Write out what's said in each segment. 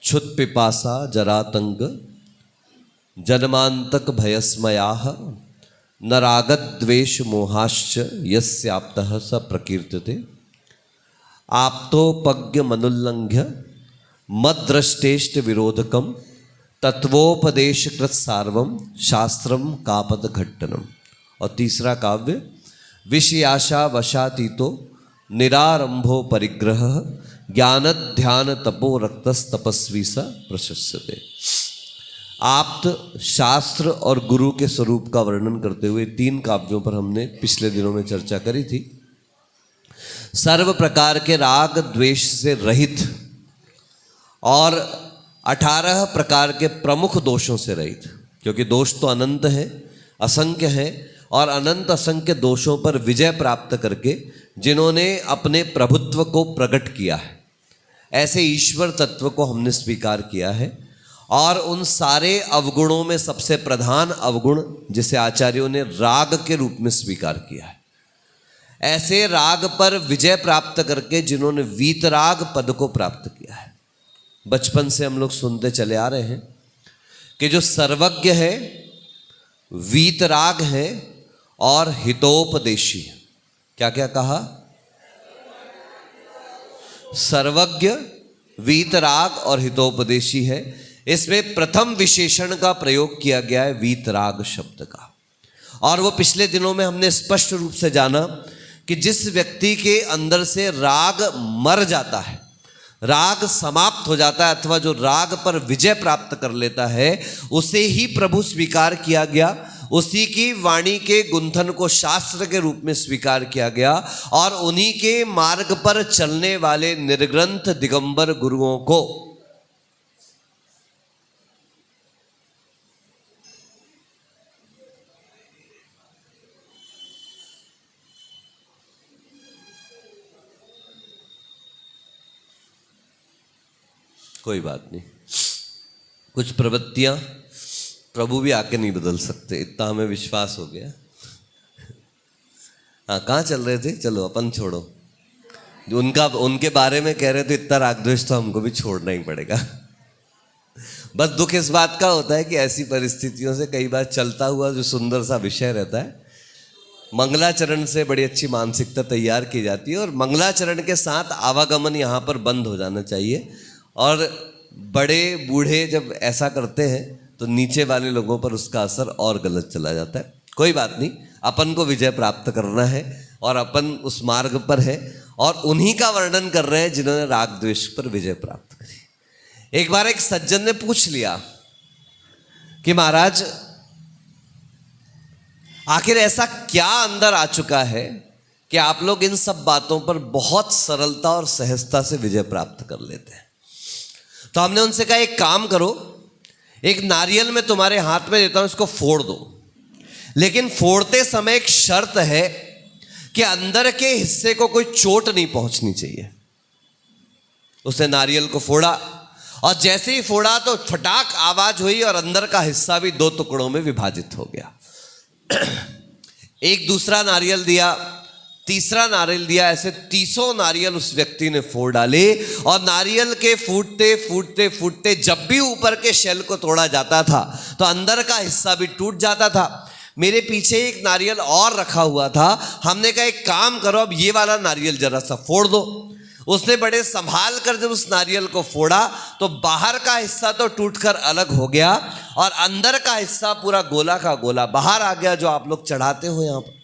क्षुत पिपासा जरातंग जन्मांतक भयस्मयाः न रागद्वेष मोहाश्च यस्याप्तः स प्रकीर्त्यते आप्तोपज्ञ मनुल्लंघ्य मद्दृष्टेष्ट विरोधकम तत्वोपदेशकृत सार्वम शास्त्रम कापद घट्टनम। और तीसरा काव्य विषयाशा वशातीतो निरारंभो परिग्रह ज्ञान ध्यान तपो रक्तस तपस्वी सा प्रशस्यते। आप्त, शास्त्र और गुरु के स्वरूप का वर्णन करते हुए 3 काव्यों पर हमने पिछले दिनों में चर्चा करी थी। सर्व प्रकार के राग द्वेष से रहित और 18 प्रकार के प्रमुख दोषों से रहित, क्योंकि दोष तो अनंत है, असंख्य है, और अनंत असंख्य दोषों पर विजय प्राप्त करके जिन्होंने अपने प्रभुत्व को प्रकट किया है, ऐसे ईश्वर तत्व को हमने स्वीकार किया है। और उन सारे अवगुणों में सबसे प्रधान अवगुण जिसे आचार्यों ने राग के रूप में स्वीकार किया है, ऐसे राग पर विजय प्राप्त करके जिन्होंने वीतराग पद को प्राप्त किया है। बचपन से हम लोग सुनते चले आ रहे हैं कि जो सर्वज्ञ है, वीतराग है और हितोपदेशी है। क्या क्या कहा? सर्वज्ञ, वीतराग और हितोपदेशी है। इसमें प्रथम विशेषण का प्रयोग किया गया है वीतराग शब्द का। और वो पिछले दिनों में हमने स्पष्ट रूप से जाना कि जिस व्यक्ति के अंदर से राग मर जाता है, राग समाप्त हो जाता है, अथवा जो राग पर विजय प्राप्त कर लेता है, उसे ही प्रभु स्वीकार किया गया। उसी की वाणी के गुंथन को शास्त्र के रूप में स्वीकार किया गया और उन्हीं के मार्ग पर चलने वाले निर्ग्रंथ दिगंबर गुरुओं को कोई बात नहीं, कुछ प्रवृत्तियां प्रभु भी आके नहीं बदल सकते, इतना हमें विश्वास हो गया। हाँ, कहाँ चल रहे थे? चलो अपन छोड़ो, जो उनके बारे में कह रहे थे, इतना राग द्वेष तो हमको भी छोड़ना ही पड़ेगा। बस दुख इस बात का होता है कि ऐसी परिस्थितियों से कई बार चलता हुआ जो सुंदर सा विषय रहता है, मंगलाचरण से बड़ी अच्छी मानसिकता तैयार की जाती है और मंगलाचरण के साथ आवागमन यहाँ पर बंद हो जाना चाहिए। और बड़े बूढ़े जब ऐसा करते हैं तो नीचे वाले लोगों पर उसका असर और गलत चला जाता है। कोई बात नहीं, अपन को विजय प्राप्त करना है और अपन उस मार्ग पर है और उन्हीं का वर्णन कर रहे हैं जिन्होंने राग द्वेष पर विजय प्राप्त करी। एक बार एक सज्जन ने पूछ लिया कि महाराज, आखिर ऐसा क्या अंदर आ चुका है कि आप लोग इन सब बातों पर बहुत सरलता और सहजता से विजय प्राप्त कर लेते हैं? तो हमने उनसे कहा, एक काम करो, एक नारियल में तुम्हारे हाथ में देता हूं, इसको फोड़ दो, लेकिन फोड़ते समय एक शर्त है कि अंदर के हिस्से को कोई चोट नहीं पहुंचनी चाहिए। उसने नारियल को फोड़ा और जैसे ही फोड़ा तो फटाक आवाज हुई और अंदर का हिस्सा भी 2 टुकड़ों में विभाजित हो गया। एक दूसरा नारियल दिया, तीसरा नारियल दिया, ऐसे 300 नारियल उस व्यक्ति ने फोड़ डाले। और नारियल के फूटते फूटते फूटते जब भी ऊपर के शेल को तोड़ा जाता था तो अंदर का हिस्सा भी टूट जाता था। मेरे पीछे एक नारियल और रखा हुआ था, हमने कहा एक काम करो, अब ये वाला नारियल जरा सा फोड़ दो। उसने बड़े संभाल कर जब उस नारियल को फोड़ा तो बाहर का हिस्सा तो टूटकर अलग हो गया और अंदर का हिस्सा पूरा गोला का गोला बाहर आ गया, जो आप लोग चढ़ाते हो यहाँ पर।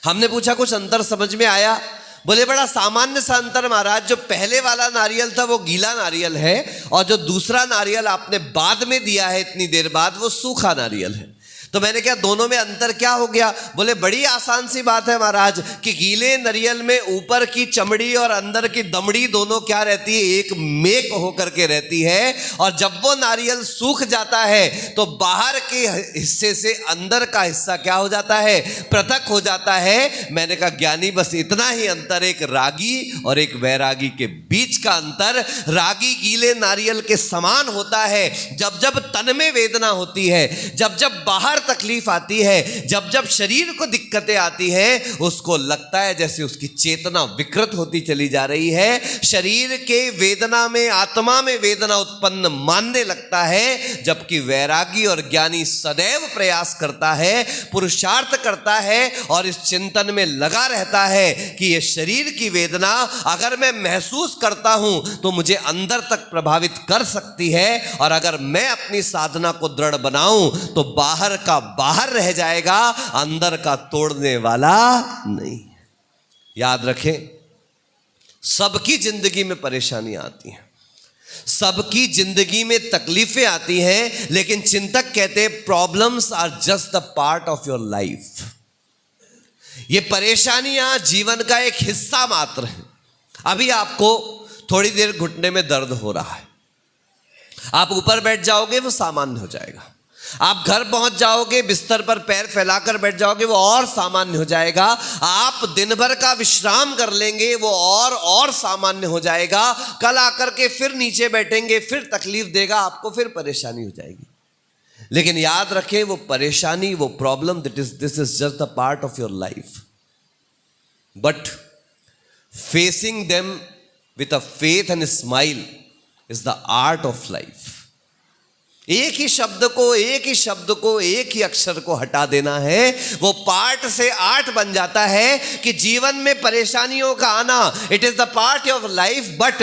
हमने पूछा कुछ अंतर समझ में आया? बोले बड़ा सामान्य सा अंतर महाराज, जो पहले वाला नारियल था वो गीला नारियल है और जो दूसरा नारियल आपने बाद में दिया है इतनी देर बाद, वो सूखा नारियल है। तो मैंने कहा दोनों में अंतर क्या हो गया? बोले बड़ी आसान सी बात है महाराज कि गीले नारियल में ऊपर की चमड़ी और अंदर की दमड़ी दोनों क्या रहती है, एक मेक होकर के रहती है। और जब वो नारियल सूख जाता है तो बाहर के हिस्से से अंदर का हिस्सा क्या हो जाता है, पृथक हो जाता है। मैंने कहा ज्ञानी बस इतना ही अंतर, एक रागी और एक वैरागी के बीच का अंतर। रागी गीले नारियल के समान होता है, जब जब तन में वेदना होती है, जब जब बाहर तकलीफ आती है, जब जब शरीर को दिक्कतें आती हैं, उसको लगता है जैसे उसकी चेतना विकृत होती चली जा रही है, शरीर के वेदना में, आत्मा में वेदना उत्पन्न मानने लगता है। जबकि वैरागी और ज्ञानी सदैव प्रयास करता है, पुरुषार्थ करता है और इस चिंतन में लगा रहता है कि ये शरीर की वेदना अगर मैं महसूस करता हूं तो मुझे अंदर तक प्रभावित कर सकती है, और अगर मैं अपनी साधना को दृढ़ बनाऊं तो बाहर का बाहर रह जाएगा, अंदर का तोड़ने वाला नहीं। याद रखें, सबकी जिंदगी में परेशानियां आती हैं, सबकी जिंदगी में तकलीफें आती हैं, लेकिन चिंतक कहते हैं problems are just the part of your life. ये परेशानियां जीवन का एक हिस्सा मात्र है। अभी आपको थोड़ी देर घुटने में दर्द हो रहा है, आप ऊपर बैठ जाओगे वो सामान्य हो जाएगा। आप घर पहुंच जाओगे, बिस्तर पर पैर फैलाकर बैठ जाओगे, वो और सामान्य हो जाएगा। आप दिन भर का विश्राम कर लेंगे, वो और सामान्य हो जाएगा। कल आकर के फिर नीचे बैठेंगे, फिर तकलीफ देगा आपको, फिर परेशानी हो जाएगी। लेकिन याद रखें, वो परेशानी, वो problem, this is just the part of your life, but facing them with a faith and smile is the art of life. एक ही शब्द को, एक ही अक्षर को हटा देना है, वो पार्ट से आर्ट बन जाता है कि जीवन में परेशानियों का आना, it is the part of life, but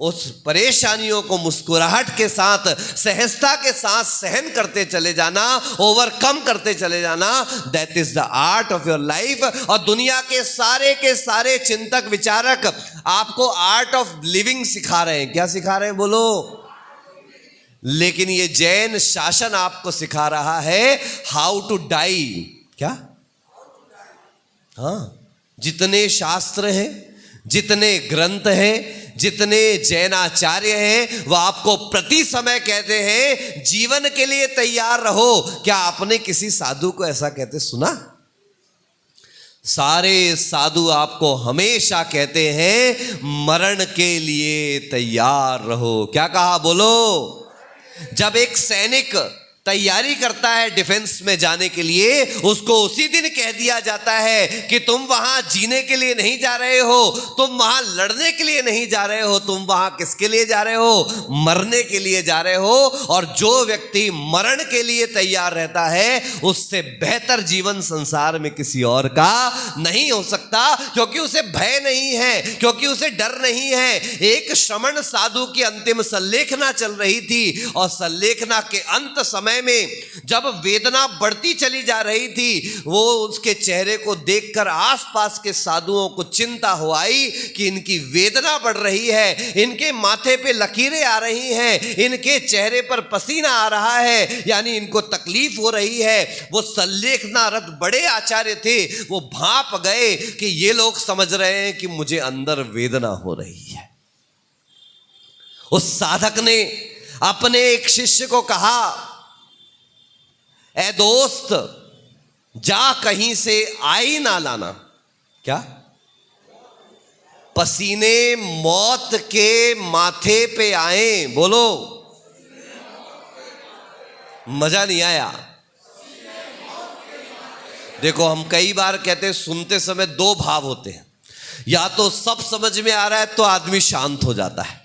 उस परेशानियों को मुस्कुराहट के साथ, सहजता के साथ सहन करते चले जाना, ओवरकम करते चले जाना, that is the art of your life. और दुनिया के सारे चिंतक विचारक आपको आर्ट ऑफ लिविंग सिखा रहे हैं। क्या सिखा रहे हैं बोलो? लेकिन ये जैन शासन आपको सिखा रहा है हाउ टू डाई। क्या? हाँ, जितने शास्त्र हैं, जितने ग्रंथ हैं, जितने जैनाचार्य हैं, वह आपको प्रति समय कहते हैं जीवन के लिए तैयार रहो। क्या आपने किसी साधु को ऐसा कहते सुना? सारे साधु आपको हमेशा कहते हैं मरण के लिए तैयार रहो। क्या कहा बोलो? जब एक सैनिक तैयारी करता है डिफेंस में जाने के लिए, उसको उसी दिन कह दिया जाता है कि तुम वहां जीने के लिए नहीं जा रहे हो, तुम वहां लड़ने के लिए नहीं जा रहे हो, तुम वहां किसके लिए जा रहे हो? मरने के लिए जा रहे हो। और जो व्यक्ति मरण के लिए तैयार रहता है, उससे बेहतर जीवन संसार में किसी और का नहीं हो सकता, क्योंकि उसे भय नहीं है, क्योंकि उसे डर नहीं है। एक श्रमण साधु की अंतिम संलेखना चल रही थी, और संलेखना के अंत समय में जब वेदना बढ़ती चली जा रही थी, वो उसके चेहरे को देखकर आसपास के साधुओं को चिंता हो आई कि इनकी वेदना बढ़ रही है, इनके माथे पे लकीरें आ रही हैं, इनके चेहरे पर पसीना आ रहा है, यानी इनको तकलीफ हो रही है। वो संलेखनारत बड़े आचार्य थे, वो भाप गए कि ये लोग समझ रहे हैं कि मुझे अंदर वेदना हो रही है। उस साधक ने अपने एक शिष्य को कहा, ए दोस्त, जा कहीं से आई ना लाना। क्या? पसीने मौत के माथे पे आए। बोलो, मजा नहीं आया? देखो, हम कई बार कहते हैं सुनते समय दो भाव होते हैं, या तो सब समझ में आ रहा है तो आदमी शांत हो जाता है,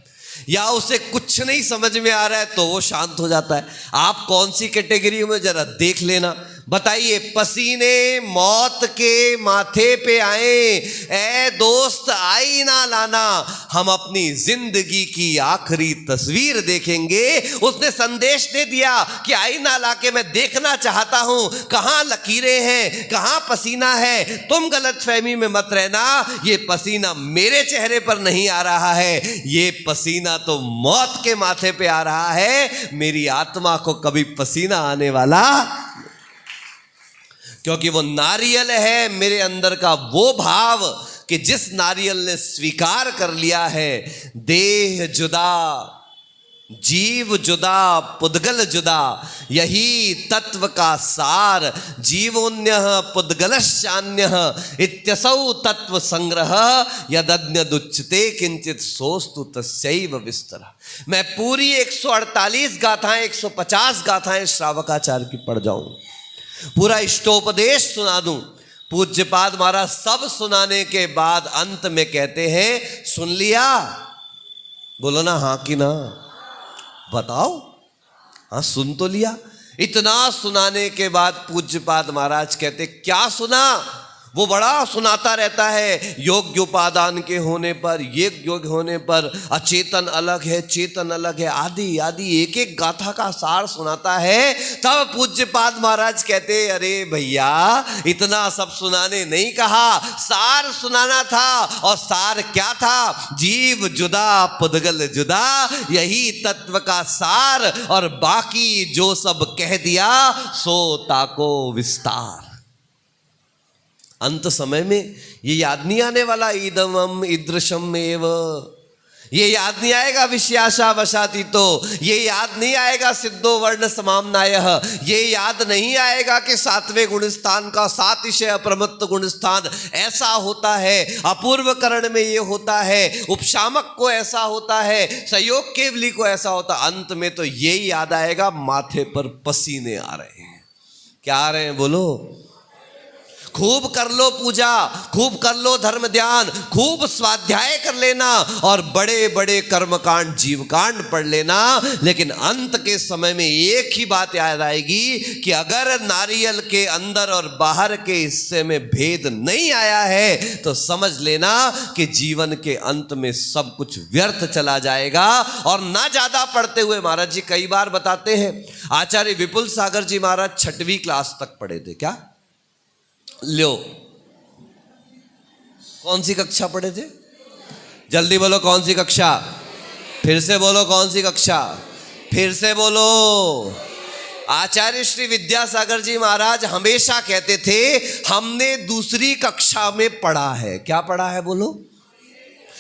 या उसे कुछ नहीं समझ में आ रहा है तो वो शांत हो जाता है। आप कौन सी कैटेगरी में जरा देख लेना। बताइए, पसीने मौत के माथे पे आए, ए दोस्त आई ना लाना। हम अपनी जिंदगी की आखिरी तस्वीर देखेंगे। उसने संदेश दे दिया कि आईना लाके मैं देखना चाहता हूं कहां लकीरें हैं, कहां पसीना है। तुम गलतफहमी में मत रहना, ये पसीना मेरे चेहरे पर नहीं आ रहा है, ये पसीना तो मौत के माथे पे आ रहा है। मेरी आत्मा को कभी पसीना आने वाला, क्योंकि वो नारियल है मेरे अंदर का वो भाव कि जिस नारियल ने स्वीकार कर लिया है देह जुदा, जीव जुदा, पुद्गल जुदा, यही तत्व का सार। जीवोन्यः पुद्गलश्चान्यः इत्यसौ तत्व संग्रह यदन्यदुच्यते किंचित सोस्तु तस्यैव विस्तरः। मैं पूरी 148 गाथाएं, 150 गाथाएं श्रावकाचार्य की पढ़ जाऊं, पूरा इष्टोपदेश सुना दूं। पूज्यपाद महाराज सब सुनाने के बाद अंत में कहते हैं, सुन लिया? बोलो ना हाँ कि ना, बताओ। हाँ, सुन तो लिया। इतना सुनाने के बाद पूज्यपाद महाराज कहते, क्या सुना? वो बड़ा सुनाता रहता है, योग्य उपादान के होने पर, ये योग्य होने पर अचेतन अलग है, चेतन अलग है, आदि आदि एक एक गाथा का सार सुनाता है। तब पूज्यपाद महाराज कहते, अरे भैया, इतना सब सुनाने नहीं कहा, सार सुनाना था। और सार क्या था? जीव जुदा पुद्गल जुदा, यही तत्व का सार। और बाकी जो सब कह दिया सो ताको विस्तार। अंत समय में ये याद नहीं आने वाला, इदमम ईदृशम एव, ये याद नहीं आएगा विषयाशा वशाती, तो ये याद नहीं आएगा सिद्धो वर्ण समामनायः, ये याद नहीं आएगा कि सातवें गुणस्थान का सातिशय अप्रमत्त गुणस्थान ऐसा होता है, अपूर्व करण में ये होता है, उपशामक को ऐसा होता है, संयोग केवली को ऐसा होता। अंत में तो यही याद आएगा, माथे पर पसीने आ रहे हैं। क्या आ रहे हैं? बोलो। खूब कर लो पूजा, खूब कर लो धर्म ध्यान, खूब स्वाध्याय कर लेना और बड़े बड़े कर्मकांड जीवकांड पढ़ लेना, लेकिन अंत के समय में एक ही बात याद आएगी कि अगर नारियल के अंदर और बाहर के हिस्से में भेद नहीं आया है तो समझ लेना कि जीवन के अंत में सब कुछ व्यर्थ चला जाएगा। और ना ज्यादा पढ़ते हुए महाराज जी कई बार बताते हैं, आचार्य विपुल सागर जी महाराज 6वीं क्लास तक पढ़े थे। क्या लो, कौन सी कक्षा पढ़े थे? जल्दी बोलो, कौन सी कक्षा? फिर से बोलो, कौन सी कक्षा? फिर से बोलो। आचार्य श्री विद्यासागर जी महाराज हमेशा कहते थे, हमने दूसरी कक्षा में पढ़ा है। क्या पढ़ा है? बोलो।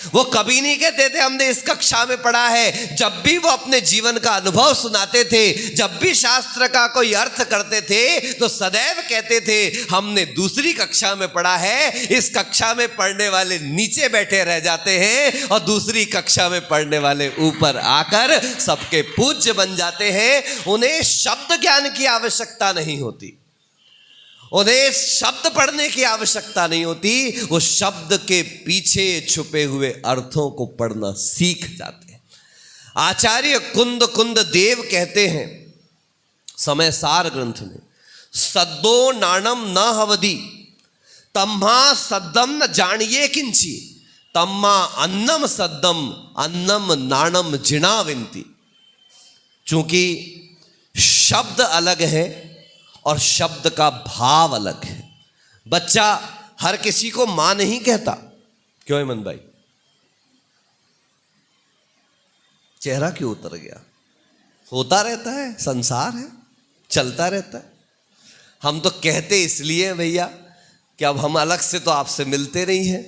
वो कभी नहीं कहते थे हमने इस कक्षा में पढ़ा है। जब भी वो अपने जीवन का अनुभव सुनाते थे, जब भी शास्त्र का कोई अर्थ करते थे, तो सदैव कहते थे हमने दूसरी कक्षा में पढ़ा है। इस कक्षा में पढ़ने वाले नीचे बैठे रह जाते हैं और दूसरी कक्षा में पढ़ने वाले ऊपर आकर सबके पूज्य बन जाते हैं। उन्हें शब्द ज्ञान की आवश्यकता नहीं होती, उन्हें शब्द पढ़ने की आवश्यकता नहीं होती, वो शब्द के पीछे छुपे हुए अर्थों को पढ़ना सीख जाते हैं। आचार्य कुंद कुंद देव कहते हैं समय सार ग्रंथ में, सद्दो नाणम न हवदी तम्हा सद्दम न जानिए किंची तम्मा अन्नम सद्दम अन्नम नाणम जिणाविंती। चूंकि शब्द अलग है और शब्द का भाव अलग है। बच्चा हर किसी को मां नहीं कहता। क्यों हेमंत भाई? चेहरा क्यों उतर गया? होता रहता है, संसार है, चलता रहता है। हम तो कहते इसलिए भैया कि अब हम अलग से तो आपसे मिलते नहीं हैं,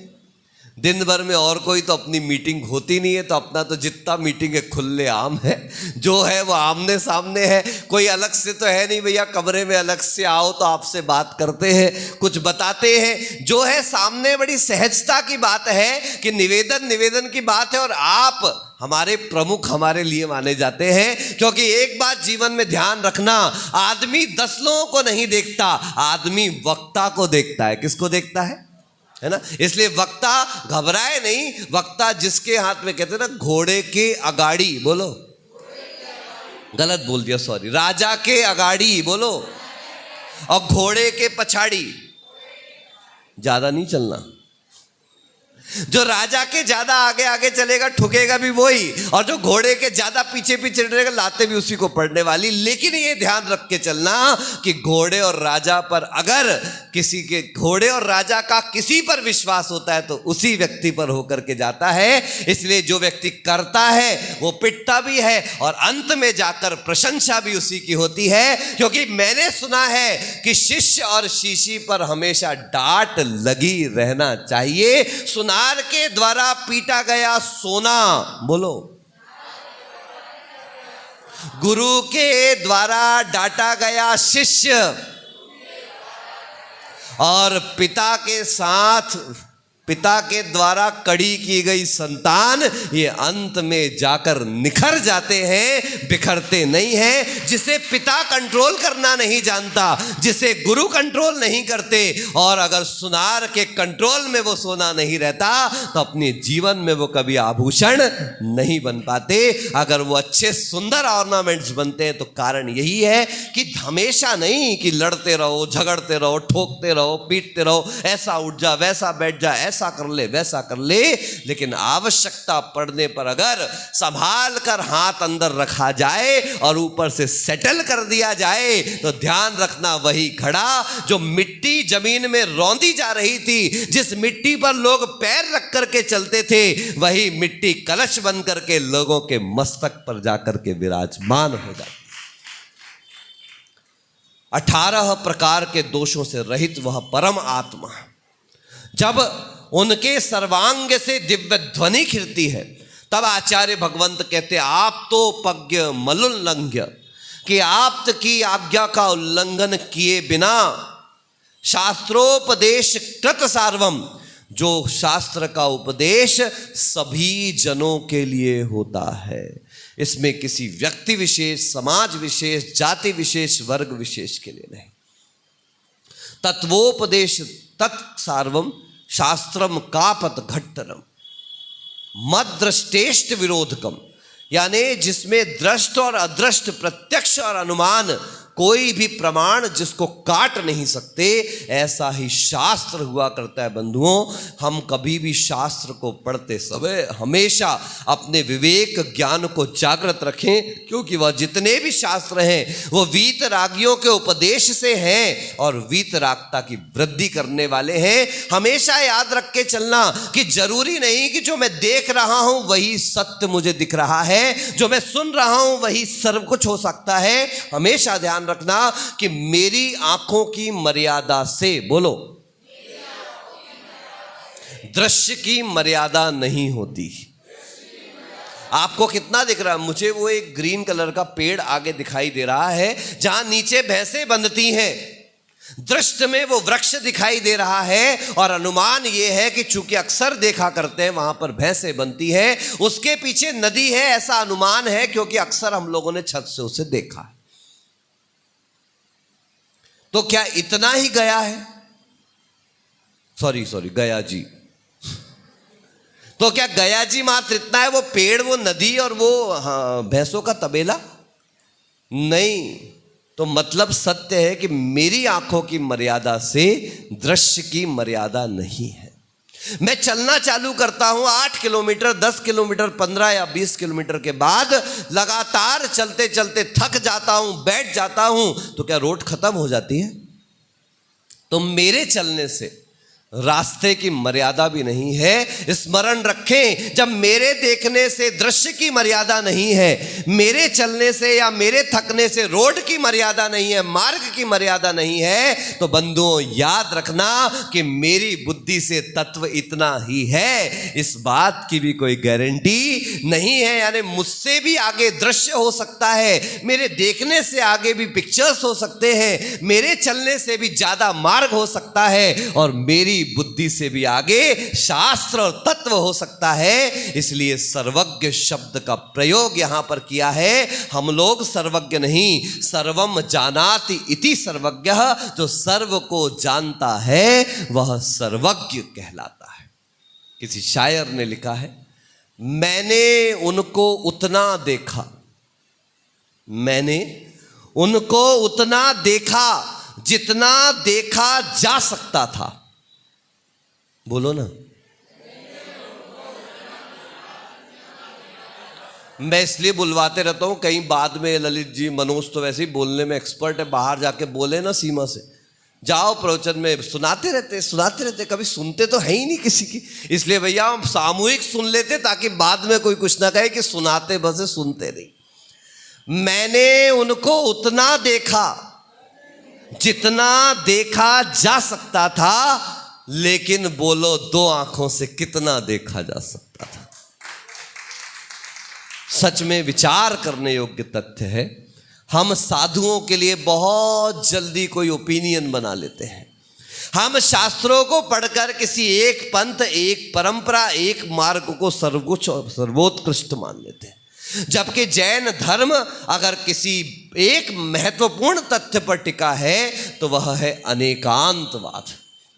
दिन भर में और कोई तो अपनी मीटिंग होती नहीं है, तो अपना तो जितना मीटिंग है खुले आम है, जो है वो आमने सामने है। कोई अलग से तो है नहीं भैया, कमरे में अलग से आओ तो आपसे बात करते हैं, कुछ बताते हैं, जो है सामने बड़ी सहजता की बात है कि निवेदन की बात है। और आप हमारे प्रमुख हमारे लिए माने जाते हैं, क्योंकि एक बात जीवन में ध्यान रखना, आदमी 10 लोगों को नहीं देखता, आदमी वक्ता को देखता है। किसको देखता है ना? इसलिए वक्ता घबराए नहीं। वक्ता जिसके हाथ में, कहते हैं ना, घोड़े के अगाड़ी, बोलो, गलत बोल दिया, सॉरी, राजा के अगाड़ी बोलो, और घोड़े के पछाड़ी। ज्यादा नहीं चलना। जो राजा के ज्यादा आगे आगे चलेगा ठुकेगा भी वही, और जो घोड़े के ज्यादा पीछे पीछे चलेगा लाते भी उसी को पड़ने वाली। लेकिन ये ध्यान रख के चलना कि घोड़े और राजा पर, अगर किसी के, घोड़े और राजा का किसी पर विश्वास होता है तो उसी व्यक्ति पर होकर के जाता है। इसलिए जो व्यक्ति करता है वो पिटता भी है और अंत में जाकर प्रशंसा भी उसी की होती है। क्योंकि मैंने सुना है कि शिष्य और शिष्य पर हमेशा डांट लगी रहना चाहिए। सुनार के द्वारा पीटा गया सोना, बोलो, गुरु के द्वारा डांटा गया शिष्य, और पिता के साथ पिता के द्वारा कड़ी की गई संतान ये अंत में जाकर निखर जाते हैं, बिखरते नहीं हैं। जिसे पिता कंट्रोल करना नहीं जानता, जिसे गुरु कंट्रोल नहीं करते, और अगर सुनार के कंट्रोल में वो सोना नहीं रहता तो अपने जीवन में वो कभी आभूषण नहीं बन पाते। अगर वो अच्छे सुंदर ऑर्नामेंट्स बनते हैं तो कारण यही है कि हमेशा नहीं कि लड़ते रहो, झगड़ते रहो, ठोकते रहो, पीटते रहो, ऐसा उठ जा, वैसा बैठ जा, ऐसा कर ले, वैसा कर ले, लेकिन आवश्यकता पड़ने पर अगर संभाल कर हाथ अंदर रखा जाए और ऊपर से सेटल कर दिया जाए तो ध्यान रखना वही घड़ा जो मिट्टी जमीन में रौंदी जा रही थी, जिस मिट्टी पर लोग पैर रख करके चलते थे, वही मिट्टी कलश बन करके लोगों के मस्तक पर जाकर के विराजमान हो जाती। 18 प्रकार के दोषों से रहित वह परम आत्मा जब उनके सर्वांग से दिव्य ध्वनि खिलती है, तब आचार्य भगवंत कहते आप तो पज्ञ मलुल्लंघ्य, कि आप की आज्ञा का उल्लंघन किए बिना शास्त्रोपदेश कृत सार्वम, जो शास्त्र का उपदेश सभी जनों के लिए होता है, इसमें किसी व्यक्ति विशेष, समाज विशेष, जाति विशेष, वर्ग विशेष के लिए नहीं। तत्वोपदेश तत्सार्वम शास्त्रम कापत घट्टरम मद दृष्टेष्ट विरोधकम, यानी जिसमें दृष्ट और अदृष्ट, प्रत्यक्ष और अनुमान, कोई भी प्रमाण जिसको काट नहीं सकते, ऐसा ही शास्त्र हुआ करता है। बंधुओं, हम कभी भी शास्त्र को पढ़ते समय हमेशा अपने विवेक ज्ञान को जागृत रखें, क्योंकि वह जितने भी शास्त्र हैं वो वीतरागियों के उपदेश से हैं और वीतरागता की वृद्धि करने वाले हैं। हमेशा याद रख के चलना कि जरूरी नहीं कि जो मैं देख रहा हूं वही सत्य मुझे दिख रहा है, जो मैं सुन रहा हूं वही सर्व कुछ हो सकता है। हमेशा ध्यान रखना कि मेरी आंखों की मर्यादा से, बोलो, दृश्य की मर्यादा नहीं होती। आपको कितना दिख रहा है? मुझे वो एक ग्रीन कलर का पेड़ आगे दिखाई दे रहा है जहां नीचे भैंसें बंधती हैं। दृष्टि में वो वृक्ष दिखाई दे रहा है और अनुमान ये है कि चूंकि अक्सर देखा करते हैं वहां पर भैंसें बनती है, उसके पीछे नदी है, ऐसा अनुमान है क्योंकि अक्सर हम लोगों ने छत से उसे देखा है। तो क्या इतना ही गया है? सॉरी गया जी। तो क्या गया जी मात्र इतना है? वो पेड़, वो नदी और वो भैंसों का तबेला? नहीं। तो मतलब सत्य है कि मेरी आंखों की मर्यादा से दृश्य की मर्यादा नहीं है। मैं चलना चालू करता हूं 8 किलोमीटर, 10 किलोमीटर, 15 या 20 किलोमीटर के बाद लगातार चलते चलते थक जाता हूं, बैठ जाता हूं, तो क्या रोड खत्म हो जाती है? तो मेरे चलने से रास्ते की मर्यादा भी नहीं है। स्मरण रखें, जब मेरे देखने से दृश्य की मर्यादा नहीं है, मेरे चलने से या मेरे थकने से रोड की मर्यादा नहीं है, मार्ग की मर्यादा नहीं है, तो बंधुओं याद रखना कि मेरी बुद्धि से तत्व इतना ही है। इस बात की भी कोई गारंटी नहीं है, यानी मुझसे भी आगे दृश्य हो सकता है, मेरे देखने से आगे भी पिक्चर्स हो सकते हैं, मेरे चलने से भी ज्यादा मार्ग हो सकता है, और मेरी बुद्धि से भी आगे शास्त्र और तत्व हो सकता है। इसलिए सर्वज्ञ शब्द का प्रयोग यहां पर किया है। हम लोग सर्वज्ञ नहीं, सर्वम जानाति इति सर्वज्ञ, जो सर्व को जानता है वह सर्वज्ञ कहलाता है। किसी शायर ने लिखा है, मैंने उनको उतना देखा, मैंने उनको उतना देखा जितना देखा जा सकता था। बोलो ना। मैं इसलिए बुलवाते रहता हूं, कहीं बाद में ललित जी, मनोज तो वैसे ही बोलने में एक्सपर्ट है, बाहर जाके बोले ना सीमा से, जाओ प्रवचन में सुनाते रहते, कभी सुनते तो है ही नहीं किसी की। इसलिए भैया हम सामूहिक सुन लेते ताकि बाद में कोई कुछ ना कहे कि सुनाते बस, सुनते नहीं। मैंने उनको उतना देखा जितना देखा जा सकता था, लेकिन बोलो 2 आंखों से कितना देखा जा सकता था। सच में विचार करने योग्य तथ्य है। हम साधुओं के लिए बहुत जल्दी कोई ओपिनियन बना लेते हैं, हम शास्त्रों को पढ़कर किसी एक पंथ, एक परंपरा, एक मार्ग को सर्वोच्च और सर्वोत्कृष्ट मान लेते हैं, जबकि जैन धर्म अगर किसी एक महत्वपूर्ण तथ्य पर टिका है तो वह है अनेकांतवाद।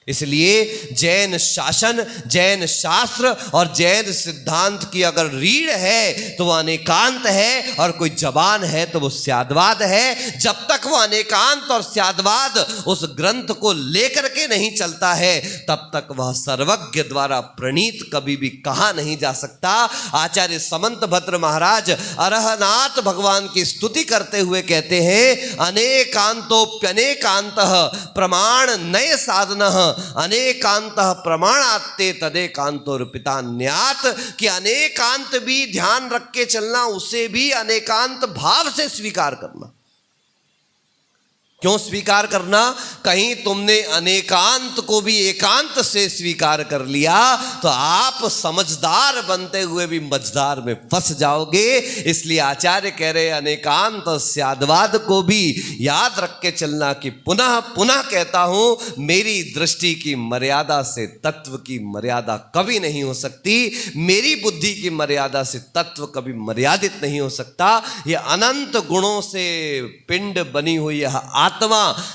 इसलिए जैन शासन, जैन शास्त्र और जैन सिद्धांत की अगर रीढ़ है तो वह अनेकांत है, और कोई जबान है तो वो स्यादवाद है। जब तक वो अनेकांत और स्यादवाद उस ग्रंथ को लेकर के नहीं चलता है तब तक वह सर्वज्ञ द्वारा प्रणीत कभी भी कहा नहीं जा सकता। आचार्य समंत भद्र महाराज अरहनाथ भगवान की स्तुति करते हुए कहते हैं, अनेकांतोप्यनेकांतः प्रमाण नय साधनः अनेकांत प्रमाणात्ते तदेकांतोर्पिता न्यात, कि अनेकांत भी ध्यान रख के चलना, उसे भी अनेकांत भाव से स्वीकार करना। क्यों स्वीकार करना? कहीं तुमने अनेकांत को भी एकांत से स्वीकार कर लिया तो आप समझदार बनते हुए भी मझदार में फंस जाओगे। इसलिए आचार्य कह रहे अनेकांत स्यादवाद को भी याद रख के चलना, कि पुनः पुनः कहता हूं, मेरी दृष्टि की मर्यादा से तत्व की मर्यादा कभी नहीं हो सकती, मेरी बुद्धि की मर्यादा से तत्व कभी मर्यादित नहीं हो सकता। यह अनंत गुणों से पिंड बनी हुई यह आत्मा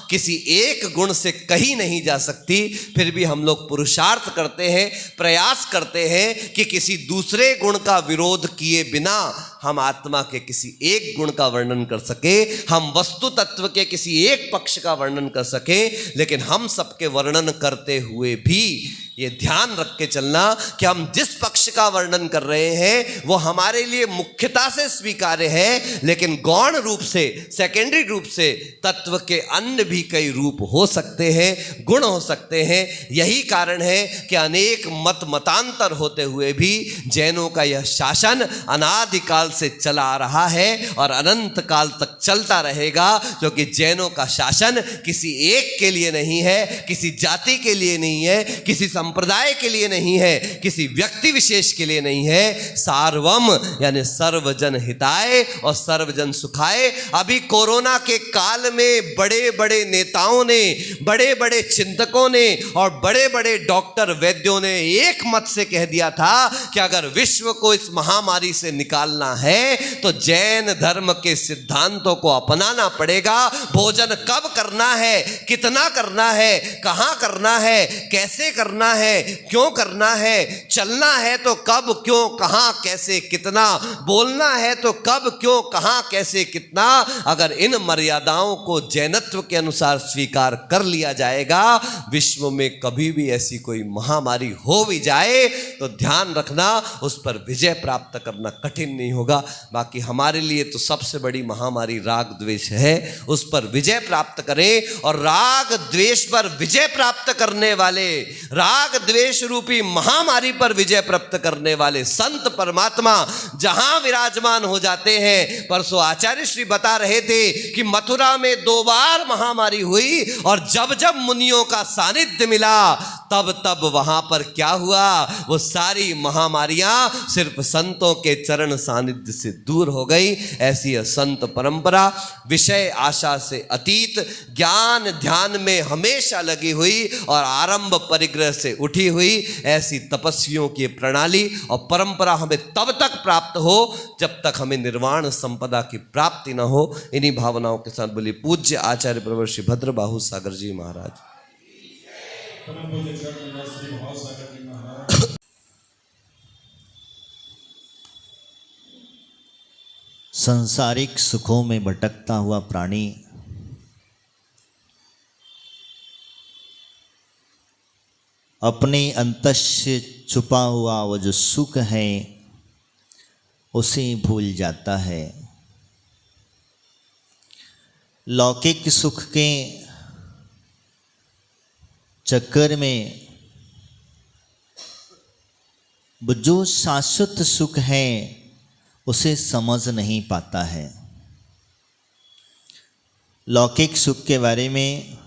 किसी एक गुण से कहीं नहीं जा सकती। फिर भी हम लोग पुरुषार्थ करते हैं, प्रयास करते हैं कि किसी दूसरे गुण का विरोध किए बिना हम आत्मा के किसी एक गुण का वर्णन कर सके, हम वस्तु तत्व के किसी एक पक्ष का वर्णन कर सके। लेकिन हम सबके वर्णन करते हुए भी ये ध्यान रख के चलना कि हम जिस पक्ष का वर्णन कर रहे हैं वो हमारे लिए मुख्यता से स्वीकार्य है, लेकिन गौण रूप से, सेकेंडरी रूप से तत्व के अन्य भी कई रूप हो सकते हैं, गुण हो सकते हैं। यही कारण है कि अनेक मत मतांतर होते हुए भी जैनों का यह शासन अनादिकाल से चला आ रहा है और अनंत काल तक चलता रहेगा, क्योंकि जैनों का शासन किसी एक के लिए नहीं है, किसी जाति के लिए नहीं है, किसी संप्रदाय के लिए नहीं है, किसी व्यक्ति विशेष के लिए नहीं है। सार्वम यानी सर्वजन हिताय और सर्वजन सुखाय। अभी कोरोना के काल में बड़े बड़े नेताओं ने, बड़े बड़े चिंतकों ने और बड़े बड़े डॉक्टर वैद्यों ने एक मत से कह दिया था कि अगर विश्व को इस महामारी से निकालना है तो जैन धर्म के सिद्धांतों को अपनाना पड़ेगा। भोजन कब करना है, कितना करना है, कहां करना है, कैसे करना है, क्यों करना है, चलना है तो कब, क्यों, कहां, कैसे, कितना, बोलना है तो कब, क्यों, कहां, कैसे, कितना, अगर इन मर्यादाओं को जैनत्व के अनुसार स्वीकार कर लिया जाएगा, विश्व में कभी भी ऐसी कोई महामारी हो भी जाए तो ध्यान रखना उस पर विजय प्राप्त करना कठिन नहीं होगा। बाकी हमारे लिए तो सबसे बड़ी महामारी राग द्वेष है, उस पर विजय प्राप्त करें। और राग द्वेष पर विजय प्राप्त करने वाले, राग द्वेष रूपी महामारी पर विजय प्राप्त करने वाले संत परमात्मा जहां विराजमान हो जाते हैं। परसों आचार्य श्री बता रहे थे कि मथुरा में 2 बार महामारी हुई और जब जब मुनियों का सानिध्य मिला तब तब वहां पर क्या हुआ, वो सारी महामारियां सिर्फ संतों के चरण सानिध्य से दूर हो गई। ऐसी संत परंपरा विषय आशा से अतीत, ज्ञान ध्यान में हमेशा लगी हुई और आरंभ परिग्रह से उठी हुई ऐसी तपस्वियों की प्रणाली और परंपरा हमें तब तक प्राप्त हो जब तक हमें निर्वाण संपदा की प्राप्ति न हो। इन्हीं भावनाओं के साथ बोलिए पूज्य आचार्य प्रवर श्री भद्रबाहु सागर जी महाराज। संसारिक सुखों में भटकता हुआ प्राणी अपने अंतस से छुपा हुआ वो जो सुख है उसे भूल जाता है। लौकिक सुख के चक्कर में जो शाश्वत सुख है उसे समझ नहीं पाता है। लौकिक सुख के बारे में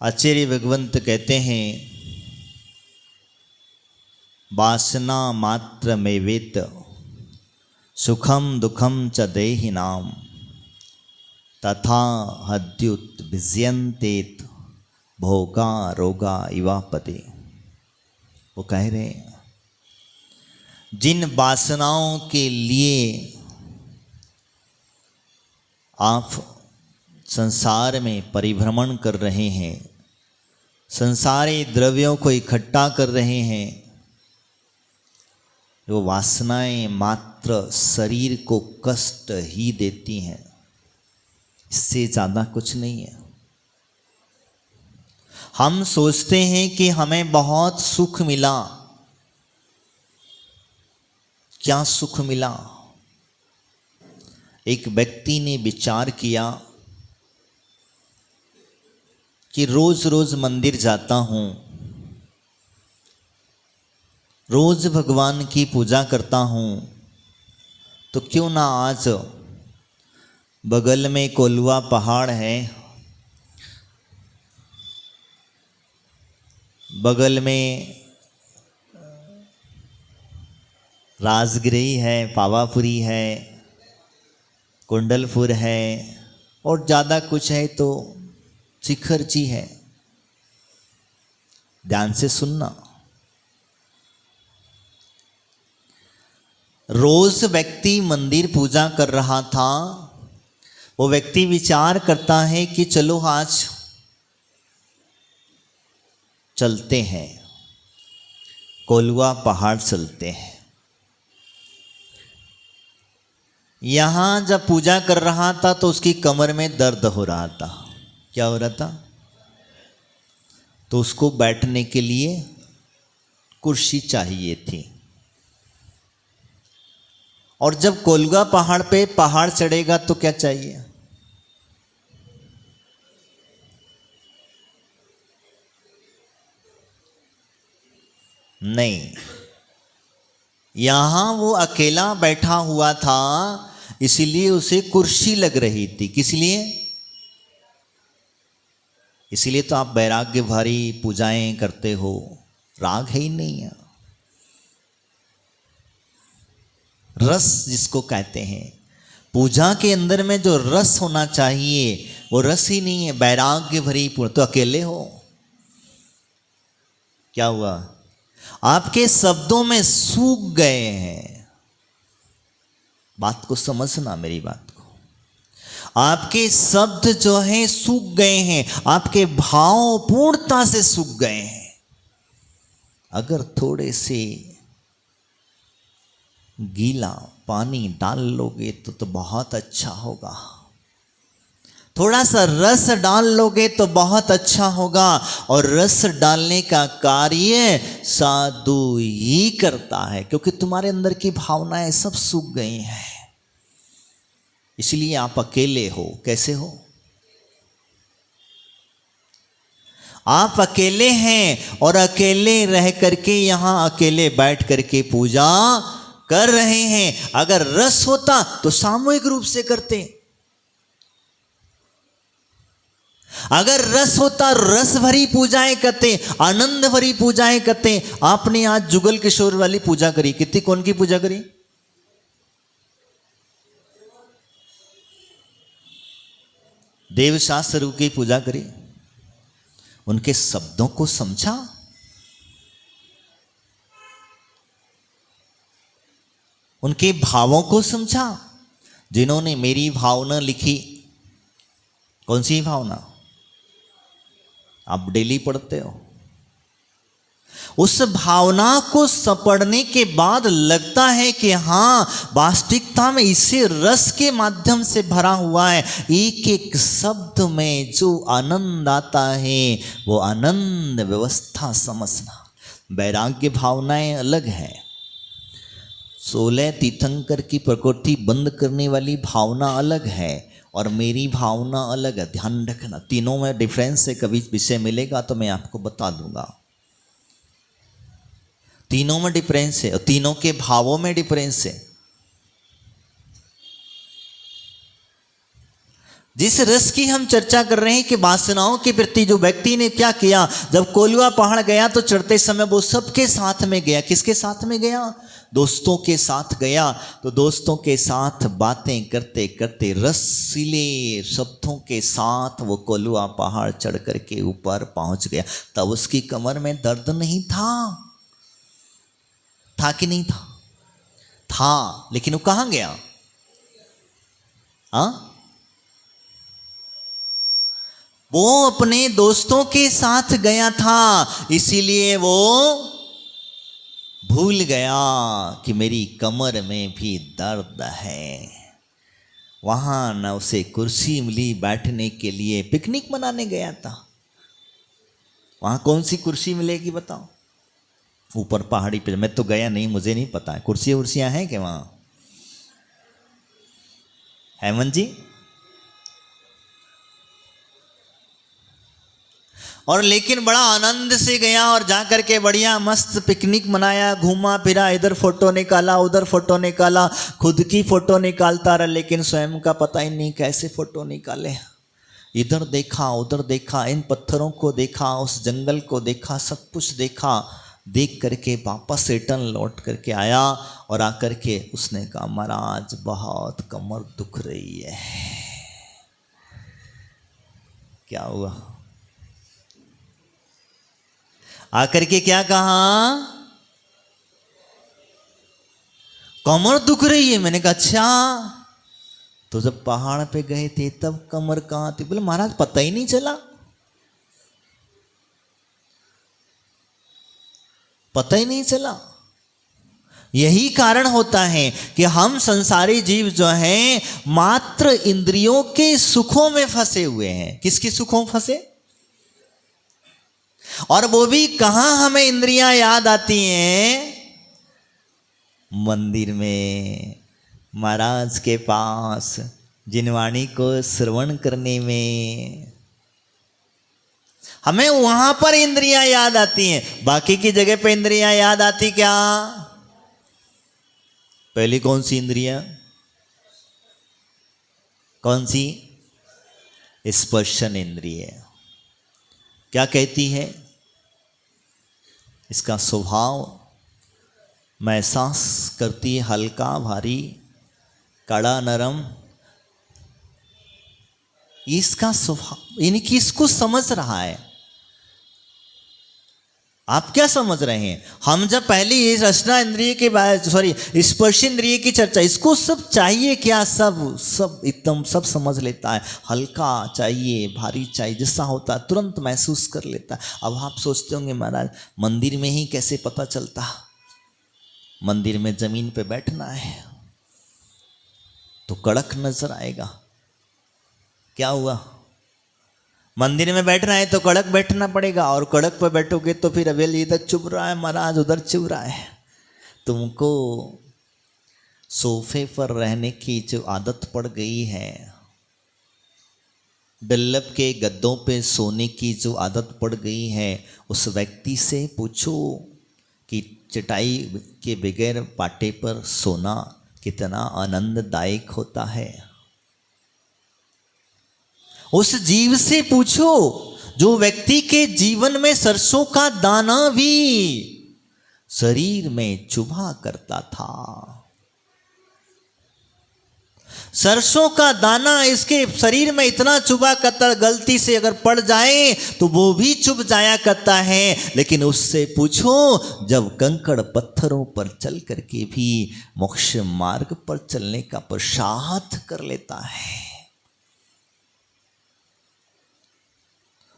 आचार्य भगवंत कहते हैं, वासना मात्र में वेत सुखम दुखम च देहिनाम तथा हद्युत विजयन्तेत भोगा रोगा इवापति। वो कह रहे हैं जिन वासनाओं के लिए आप संसार में परिभ्रमण कर रहे हैं, संसारी द्रव्यों को इकट्ठा कर रहे हैं, वो वासनाएं मात्र शरीर को कष्ट ही देती हैं, इससे ज़्यादा कुछ नहीं है। हम सोचते हैं कि हमें बहुत सुख मिला। क्या सुख मिला? एक व्यक्ति ने विचार किया कि रोज रोज मंदिर जाता हूँ, रोज भगवान की पूजा करता हूँ, तो क्यों ना आज बगल में कोलवा पहाड़ है, बगल में राजगिरी है, पावापुरी है, कुंडलपुर है और ज़्यादा कुछ है तो शिखर जी है। ध्यान से सुनना। रोज व्यक्ति मंदिर पूजा कर रहा था, वो व्यक्ति विचार करता है कि चलो आज चलते हैं, कोलवा पहाड़ चलते हैं। यहाँ जब पूजा कर रहा था तो उसकी कमर में दर्द हो रहा था। क्या हो रहा था? तो उसको बैठने के लिए कुर्सी चाहिए थी। और जब कोलवा पहाड़ पे पहाड़ चढ़ेगा तो क्या चाहिए? नहीं, यहां वो अकेला बैठा हुआ था, इसीलिए उसे कुर्सी लग रही थी। किस लिए? इसीलिए तो आप वैराग्य भारी पूजाएं करते हो, राग है ही नहीं है। रस जिसको कहते हैं, पूजा के अंदर में जो रस होना चाहिए वो रस ही नहीं है। वैराग्य भरी पूजा तो अकेले हो। क्या हुआ? आपके शब्दों में सूख गए हैं। बात को समझना, मेरी बात को। आपके शब्द जो हैं सूख गए हैं, आपके भाव पूर्णता से सूख गए हैं। अगर थोड़े से गीला पानी डाल लोगे तो बहुत अच्छा होगा। थोड़ा सा रस डाल लोगे तो बहुत अच्छा होगा। और रस डालने का कार्य साधु ही करता है, क्योंकि तुम्हारे अंदर की भावनाएं सब सूख गई हैं। इसलिए आप अकेले हो। कैसे हो? आप अकेले हैं और अकेले रह करके यहां अकेले बैठ करके पूजा कर रहे हैं। अगर रस होता तो सामूहिक रूप से करते। अगर रस होता, रस भरी पूजाएं करते, आनंद भरी पूजाएं करते। आपने आज जुगल किशोर वाली पूजा करी, कितनी? कौन की पूजा करी? देव शास्त्र की पूजा करी। उनके शब्दों को समझा, उनके भावों को समझा। जिन्होंने मेरी भावना लिखी, कौन सी भावना? आप डेली पढ़ते हो। उस भावना को पढ़ने के बाद लगता है कि हाँ, वास्तविकता में इसे रस के माध्यम से भरा हुआ है। एक एक शब्द में जो आनंद आता है वो आनंद व्यवस्था समझना। वैराग्य भावनाएं अलग है। 16 तीर्थंकर की प्रकृति बंद करने वाली भावना अलग है और मेरी भावना अलग है। ध्यान रखना, तीनों में डिफरेंस है। कभी विषय मिलेगा तो मैं आपको बता दूंगा। तीनों में डिफरेंस है और तीनों के भावों में डिफरेंस है। जिस रस की हम चर्चा कर रहे हैं कि वासनाओं के प्रति जो व्यक्ति ने क्या किया, जब कोलुआ पहाड़ गया तो चढ़ते समय वो सबके साथ में गया। किसके साथ में गया? दोस्तों के साथ गया। तो दोस्तों के साथ बातें करते करते रसीले शब्दों के साथ वो कोलुआ पहाड़ चढ़ करके ऊपर पहुंच गया। तब उसकी कमर में दर्द नहीं था कि नहीं था? था, लेकिन वो कहाँ गया? वो अपने दोस्तों के साथ गया था, इसीलिए वो भूल गया कि मेरी कमर में भी दर्द है। वहां न उसे कुर्सी मिली बैठने के लिए, पिकनिक मनाने गया था। वहां कौन सी कुर्सी मिलेगी बताओ? ऊपर पहाड़ी पे मैं तो गया नहीं, मुझे नहीं पता है कुर्सियां उर्सियां हैं क्या वहां? हेमंत जी, और लेकिन बड़ा आनंद से गया और जा करके बढ़िया मस्त पिकनिक मनाया, घूमा फिरा, इधर फोटो निकाला उधर फोटो निकाला, खुद की फोटो निकालता रहा, लेकिन स्वयं का पता ही नहीं कैसे फोटो निकाले। इधर देखा उधर देखा, इन पत्थरों को देखा, उस जंगल को देखा, सब कुछ देखा। देख करके वापस रिटर्न लौट करके आया और आकर के उसने कहा, महाराज बहुत कमर दुख रही है। क्या हुआ? आकर के क्या कहा? कमर दुख रही है। मैंने कहा अच्छा, तो जब पहाड़ पे गए थे तब कमर कहाँ थी? बोले महाराज पता ही नहीं चला, पता ही नहीं चला। यही कारण होता है कि हम संसारी जीव जो हैं मात्र इंद्रियों के सुखों में फंसे हुए हैं। किसके सुखों में फंसे? और वो भी कहां हमें इंद्रियां याद आती हैं? मंदिर में, महाराज के पास, जिनवाणी को श्रवण करने में, हमें वहां पर इंद्रियां याद आती हैं। बाकी की जगह पे इंद्रियां याद आती क्या? पहली कौन सी इंद्रियां? कौन सी? स्पर्शन इंद्रिय। क्या कहती है? इसका स्वभाव महसूस करती है, हल्का भारी, कड़ा नरम। इसका स्वभाव, यानी कि इसको समझ रहा है। आप क्या समझ रहे हैं? हम जब पहले ये रचना इंद्रिय के बारे, सॉरी स्पर्श इंद्रिय की चर्चा, इसको सब चाहिए क्या? सब एकदम सब समझ लेता है। हल्का चाहिए, भारी चाहिए, जैसा होता है तुरंत महसूस कर लेता है। अब आप सोचते होंगे महाराज मंदिर में ही कैसे पता चलता? मंदिर में जमीन पे बैठना है तो कड़क नजर आएगा। क्या हुआ? मंदिर में बैठना है तो कड़क बैठना पड़ेगा, और कड़क पर बैठोगे तो फिर हवेली इधर चुभ रहा है, महाराज उधर चुभ रहा है। तुमको सोफे पर रहने की जो आदत पड़ गई है, डल्लब के गद्दों पे सोने की जो आदत पड़ गई है, उस व्यक्ति से पूछो कि चटाई के बगैर पाटे पर सोना कितना आनंददायक होता है। उस जीव से पूछो जो व्यक्ति के जीवन में सरसों का दाना भी शरीर में चुभा करता था। सरसों का दाना इसके शरीर में इतना चुभा करता, गलती से अगर पड़ जाए तो वो भी चुभ जाया करता है। लेकिन उससे पूछो जब कंकड़ पत्थरों पर चल करके भी मोक्ष मार्ग पर चलने का पुरुषार्थ कर लेता है।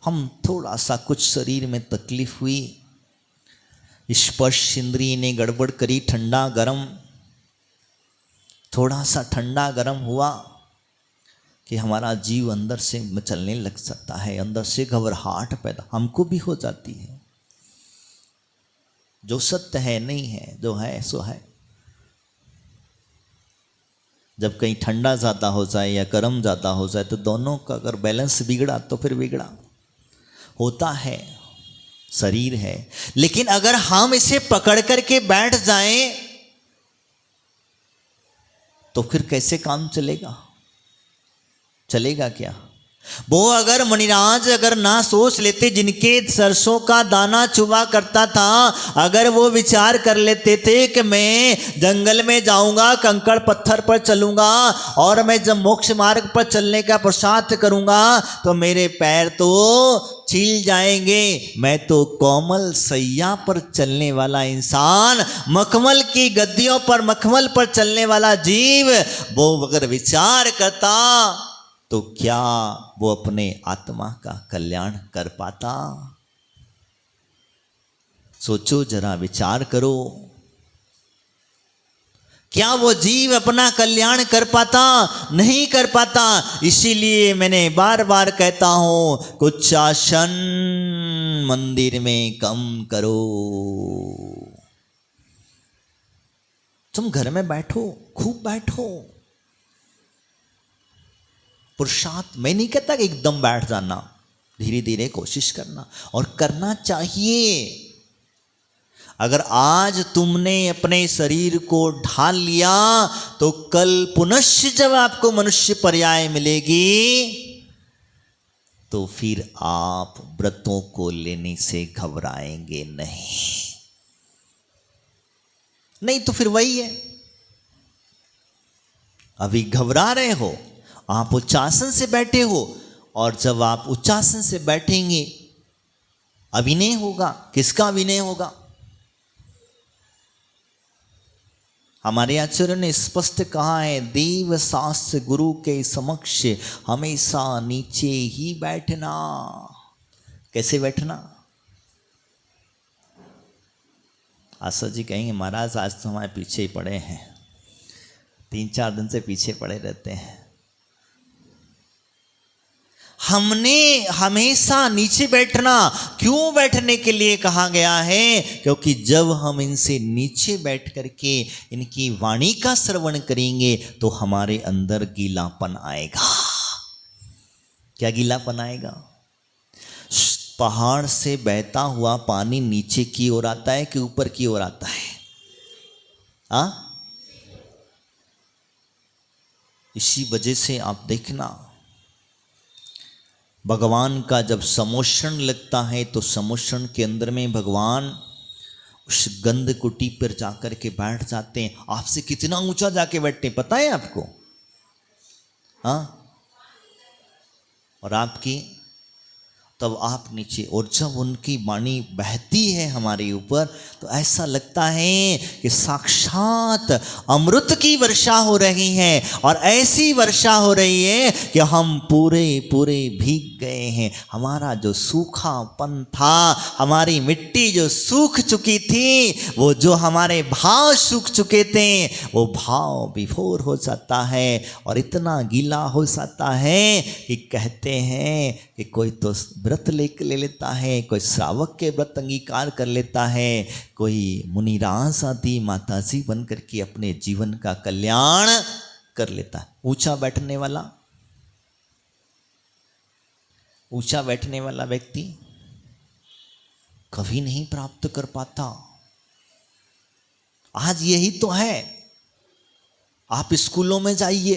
हम थोड़ा सा कुछ शरीर में तकलीफ हुई, स्पर्श इंद्रिय ने गड़बड़ करी, ठंडा गरम, थोड़ा सा ठंडा गरम हुआ कि हमारा जीव अंदर से मचलने लग सकता है, अंदर से घबराहट पैदा हमको भी हो जाती है। जो सत्य है नहीं है, जो है सो है। जब कहीं ठंडा ज़्यादा हो जाए या गर्म ज़्यादा हो जाए तो दोनों का अगर बैलेंस बिगड़ा तो फिर बिगड़ा होता है, शरीर है। लेकिन अगर हम इसे पकड़ करके बैठ जाएं तो फिर कैसे काम चलेगा? चलेगा क्या? वो अगर मुनिराज अगर ना सोच लेते, जिनके सरसों का दाना चुबा करता था, अगर वो विचार कर लेते थे कि मैं जंगल में जाऊंगा, कंकड़ पत्थर पर चलूंगा और मैं जब मोक्ष मार्ग पर चलने का पुरुषार्थ करूंगा तो मेरे पैर तो छिल जाएंगे, मैं तो कोमल सैया पर चलने वाला इंसान, मखमल की गद्दियों पर, मखमल पर चलने वाला जीव, वो अगर विचार करता तो क्या वो अपने आत्मा का कल्याण कर पाता? सोचो जरा, विचार करो, क्या वो जीव अपना कल्याण कर पाता? नहीं कर पाता। इसीलिए मैंने बार बार कहता हूं, कुछ आसन मंदिर में कम करो। तुम घर में बैठो, खूब बैठो, पुरुषार्थ, मैं नहीं कहता कि एकदम बैठ जाना, धीरे धीरे कोशिश करना, और करना चाहिए। अगर आज तुमने अपने शरीर को ढाल लिया तो कल पुनश्च जब आपको मनुष्य पर्याय मिलेगी तो फिर आप व्रतों को लेने से घबराएंगे नहीं तो फिर वही है। अभी घबरा रहे हो, आप उच्चासन से बैठे हो, और जब आप उच्चासन से बैठेंगे अभिनय होगा। किसका अभिनय होगा? हमारे आचार्य ने स्पष्ट कहा है, देव शास्त्र गुरु के समक्ष हमेशा नीचे ही बैठना। कैसे बैठना? आशा जी कहेंगे महाराज आज तो हमारे पीछे ही पड़े हैं, 3-4 दिन से पीछे पड़े रहते हैं। हमने हमेशा नीचे बैठना क्यों बैठने के लिए कहा गया है? क्योंकि जब हम इनसे नीचे बैठ करके इनकी वाणी का श्रवण करेंगे तो हमारे अंदर गीलापन आएगा। क्या गीलापन आएगा? पहाड़ से बहता हुआ पानी नीचे की ओर आता है कि ऊपर की ओर आता है? इसी वजह से आप देखना, भगवान का जब समोषण लगता है तो समोषण के अंदर में भगवान उस गंध कुटी पर जाकर के बैठ जाते हैं। आपसे कितना ऊंचा जाके बैठते हैं पता है आपको? और आपकी तब आप नीचे, और जब उनकी वाणी बहती है हमारे ऊपर तो ऐसा लगता है कि साक्षात अमृत की वर्षा हो रही है, और ऐसी वर्षा हो रही है कि हम पूरे पूरे भीग गए हैं। हमारा जो सूखापन था, हमारी मिट्टी जो सूख चुकी थी, वो जो हमारे भाव सूख चुके थे, वो भाव विभोर हो जाता है और इतना गीला हो जाता है कि कहते हैं कि कोई तो व्रत ले लेता है, कोई श्रावक के व्रत अंगीकार कर लेता है, कोई मुनिराज आदि माताजी बन करके अपने जीवन का कल्याण कर लेता है। ऊंचा बैठने वाला व्यक्ति कभी नहीं प्राप्त कर पाता। आज यही तो है। आप स्कूलों में जाइए,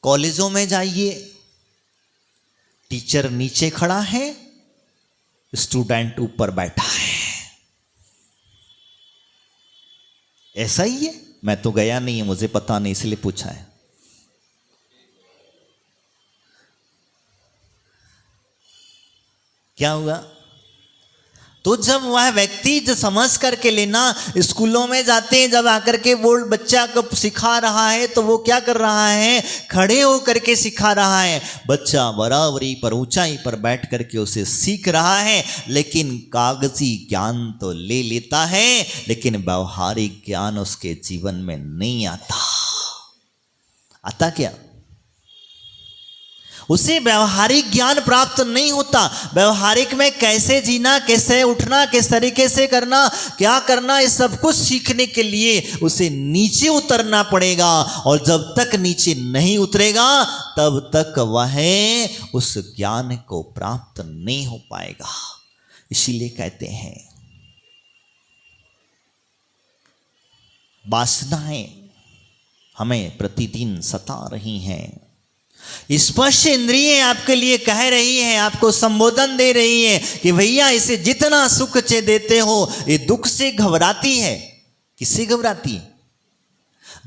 कॉलेजों में जाइए, टीचर नीचे खड़ा है, स्टूडेंट ऊपर बैठा है। ऐसा ही है। मैं तो गया नहीं है, मुझे पता नहीं, इसलिए पूछा है। क्या हुआ? तो जब वह व्यक्ति जो समझ करके लेना, स्कूलों में जाते हैं, जब आकर के वो बच्चा को सिखा रहा है तो वो क्या कर रहा है? खड़े होकर के सिखा रहा है। बच्चा बराबरी पर, ऊंचाई पर बैठ करके उसे सीख रहा है, लेकिन कागजी ज्ञान तो ले लेता है, लेकिन व्यवहारिक ज्ञान उसके जीवन में नहीं आता। आता क्या? उसे व्यवहारिक ज्ञान प्राप्त नहीं होता। व्यवहारिक में कैसे जीना, कैसे उठना, किस तरीके से करना, क्या करना, ये सब कुछ सीखने के लिए उसे नीचे उतरना पड़ेगा, और जब तक नीचे नहीं उतरेगा तब तक वह उस ज्ञान को प्राप्त नहीं हो पाएगा। इसीलिए कहते हैं वासनाएं हमें प्रतिदिन सता रही हैं। स्पष्ट इंद्रिय आपके लिए कह रही है, आपको संबोधन दे रही है कि भैया इसे जितना सुख देते हो, ये दुख से घबराती है। किससे घबराती है?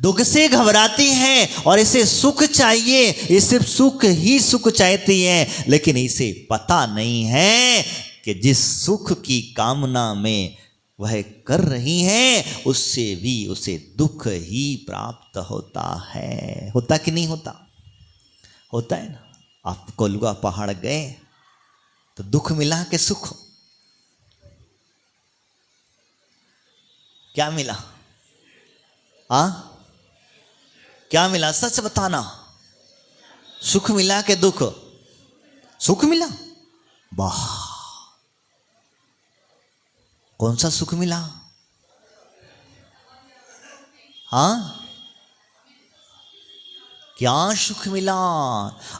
दुख से घबराती है और इसे सुख चाहिए, ये सिर्फ सुख ही सुख चाहती है, लेकिन इसे पता नहीं है कि जिस सुख की कामना में वह कर रही है उससे भी उसे दुख ही प्राप्त होता है। होता कि नहीं होता? होता है ना। आप कोलुआ पहाड़ गए तो दुख मिला कि सुख? क्या मिला? क्या मिला? सच बताना। सुख मिला कि दुख? सुख मिला। वाह, कौन सा सुख मिला? क्या सुख मिला?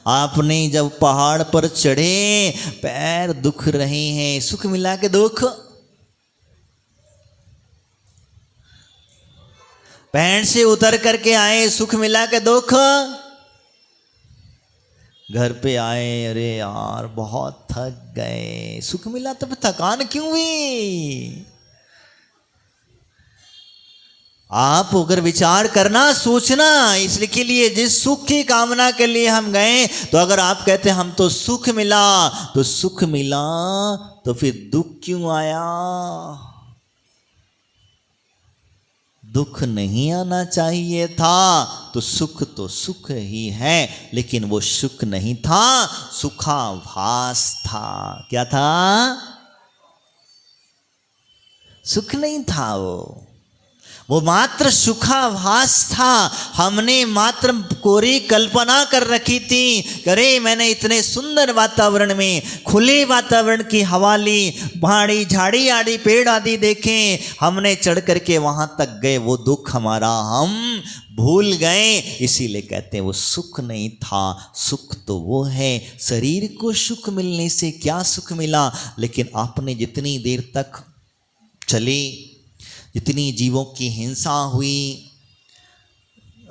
आपने जब पहाड़ पर चढ़े, पैर दुख रहे हैं, सुख मिला कि दुख? पैंट से उतर करके आए, सुख मिला के दुख? घर पे आए, अरे यार बहुत थक गए, सुख मिला? तो थकान क्यों हुई? आप अगर विचार करना, सोचना, इसलिए के लिए जिस सुख की कामना के लिए हम गए, तो अगर आप कहते हम तो सुख मिला, तो सुख मिला तो फिर दुख क्यों आया? दुख नहीं आना चाहिए था। तो सुख तो सुख ही है, लेकिन वो सुख नहीं था, सुखाभास था। क्या था? सुख नहीं था, वो मात्र सुखाभास था। हमने मात्र कोरी कल्पना कर रखी थी, अरे मैंने इतने सुंदर वातावरण में, खुले वातावरण की हवा ली, पहाड़ी झाड़ी आदि पेड़ आदि देखे, हमने चढ़ करके वहां तक गए, वो दुख हमारा हम भूल गए। इसीलिए कहते हैं वो सुख नहीं था। सुख तो वो है, शरीर को सुख मिलने से क्या सुख मिला, लेकिन आपने जितनी देर तक चले, जितनी जीवों की हिंसा हुई,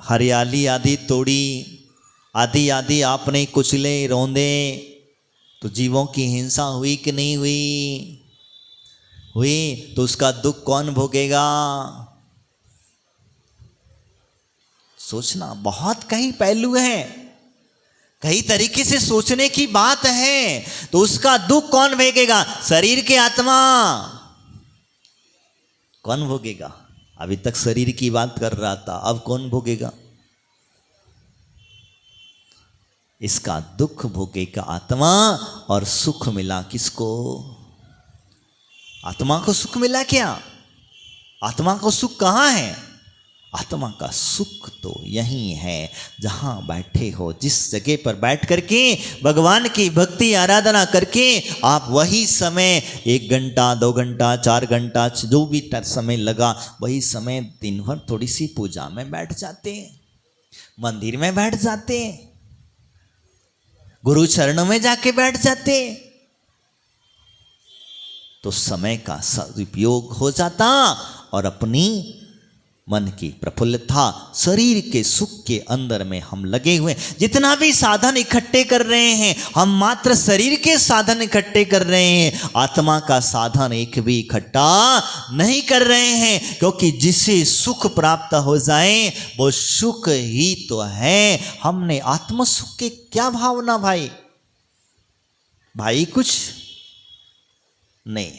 हरियाली आदि तोड़ी, आदि आदि आपने कुचले रौंदे, तो जीवों की हिंसा हुई कि नहीं हुई? हुई। तो उसका दुख कौन भोगेगा? सोचना, बहुत कई पहलू हैं, कई तरीके से सोचने की बात है। तो उसका दुख कौन भोगेगा? शरीर के आत्मा कौन भोगेगा? अभी तक शरीर की बात कर रहा था, अब कौन भोगेगा? इसका दुख भोगेगा आत्मा। और सुख मिला किसको? आत्मा को सुख मिला क्या? आत्मा को सुख कहाँ है? आत्मा का सुख तो यही है जहां बैठे हो, जिस जगह पर बैठ करके भगवान की भक्ति आराधना करके आप वही समय 1 घंटा 2 घंटा 4 घंटा जो भी समय लगा, वही समय दिन भर थोड़ी सी पूजा में बैठ जाते, मंदिर में बैठ जाते, गुरु चरणों में जाके बैठ जाते, तो समय का सदुपयोग हो जाता और अपनी मन की प्रफुल्लता, शरीर के सुख के अंदर में हम लगे हुए। जितना भी साधन इकट्ठे कर रहे हैं, हम मात्र शरीर के साधन इकट्ठे कर रहे हैं, आत्मा का साधन एक भी इकट्ठा नहीं कर रहे हैं। क्योंकि जिसे सुख प्राप्त हो जाए वो सुख ही तो है। हमने आत्म सुख के क्या भावना भाई कुछ नहीं,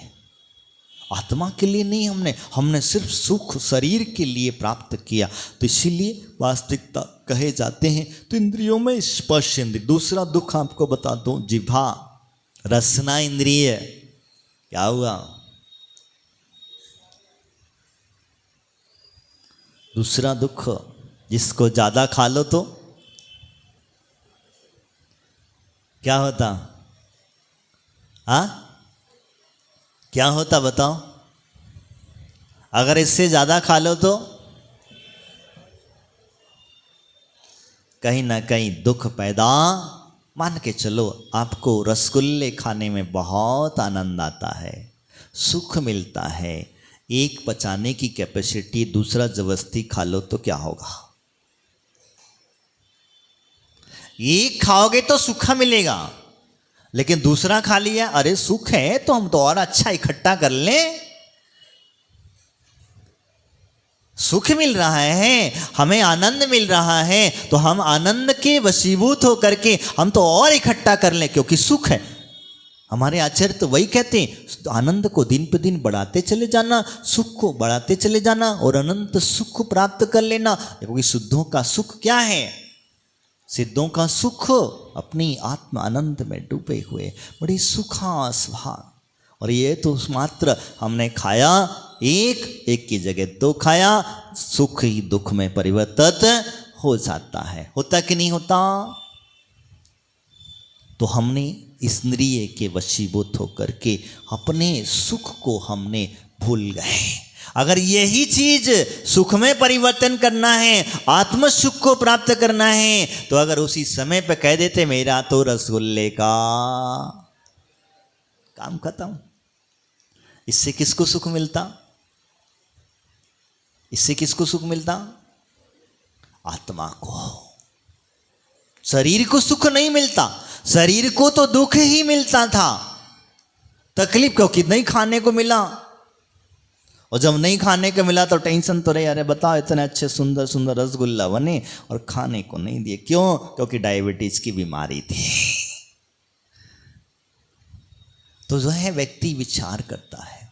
आत्मा के लिए नहीं, हमने सिर्फ सुख शरीर के लिए प्राप्त किया। तो इसीलिए वास्तविकता कहे जाते हैं। तो इंद्रियों में स्पर्श इंद्रिय। दूसरा दुख आपको बता दूं, जिह्वा रसना इंद्रिय। क्या हुआ? दूसरा दुख, जिसको ज्यादा खा लो तो क्या होता? क्या होता बताओ? अगर इससे ज्यादा खा लो तो कहीं ना कहीं दुख पैदा। मान के चलो आपको रसगुल्ले खाने में बहुत आनंद आता है, सुख मिलता है, एक पचाने की कैपेसिटी, दूसरा जबरदस्ती खा लो तो क्या होगा? एक खाओगे तो सूखा मिलेगा, लेकिन दूसरा खा लिया, अरे सुख है तो हम तो और अच्छा इकट्ठा कर लें। सुख मिल रहा है, हमें आनंद मिल रहा है, तो हम आनंद के वशीभूत होकर के हम तो और इकट्ठा कर लें, क्योंकि सुख है। हमारे आचार्य तो वही कहते हैं, आनंद को दिन पे दिन बढ़ाते चले जाना, सुख को बढ़ाते चले जाना और अनंत सुख प्राप्त कर लेना। क्योंकि शुद्धों का सुख क्या है? सिद्धों का सुख अपनी आत्म आनंद में डूबे हुए, बड़ी सुखास भान। और ये तो मात्र हमने खाया, एक की जगह दो खाया, सुख ही दुख में परिवर्तित हो जाता है। होता कि नहीं होता? तो हमने इंद्रिय के वशीभूत होकर के अपने सुख को हमने भूल गए। अगर यही चीज सुख में परिवर्तन करना है, आत्म सुख को प्राप्त करना है, तो अगर उसी समय पे कह देते मेरा तो रसगुल्ले का काम खत्म, इससे किसको सुख मिलता? इससे किसको सुख मिलता? आत्मा को। शरीर को सुख नहीं मिलता, शरीर को तो दुख ही मिलता था, तकलीफ, क्योंकि नहीं खाने को मिला। और जब नहीं खाने को मिला तो टेंशन तो रही, अरे बताओ इतने अच्छे सुंदर सुंदर रसगुल्ला बने और खाने को नहीं दिए, क्यों? क्योंकि डायबिटीज की बीमारी थी। तो जो है व्यक्ति विचार करता है,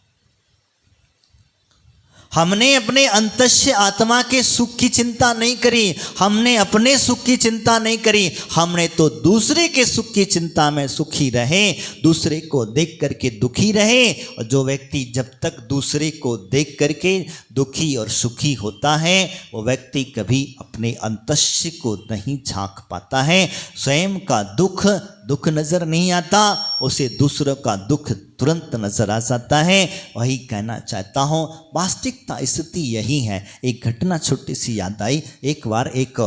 हमने अपने अंतस्य आत्मा के सुख की चिंता नहीं करी, हमने अपने सुख की चिंता नहीं करी, हमने तो दूसरे के सुख की चिंता में सुखी रहे, दूसरे को देख करके दुखी रहे। और जो व्यक्ति जब तक दूसरे को देख करके दुखी और सुखी होता है, वो व्यक्ति कभी अपने अंतस्य को नहीं झांक पाता है। स्वयं का दुख नजर नहीं आता, उसे दूसरों का दुख तुरंत नजर आ जाता है। वही कहना चाहता हूँ, वास्तविकता स्थिति यही है। एक घटना छोटी सी याद आई। एक बार एक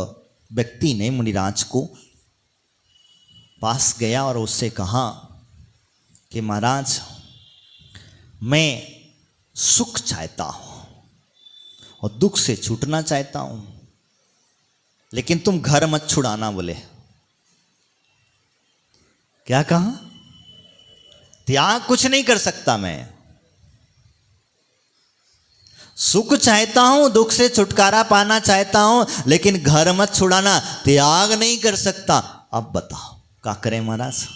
व्यक्ति ने मुनिराज को पास गया और उससे कहा कि महाराज, मैं सुख चाहता हूँ और दुख से छूटना चाहता हूँ, लेकिन तुम घर मत छुड़ाना। बोले क्या कहा? त्याग कुछ नहीं कर सकता मैं, सुख चाहता हूं, दुख से छुटकारा पाना चाहता हूं, लेकिन घर मत छुड़ाना, त्याग नहीं कर सकता। अब बताओ क्या करें महाराज,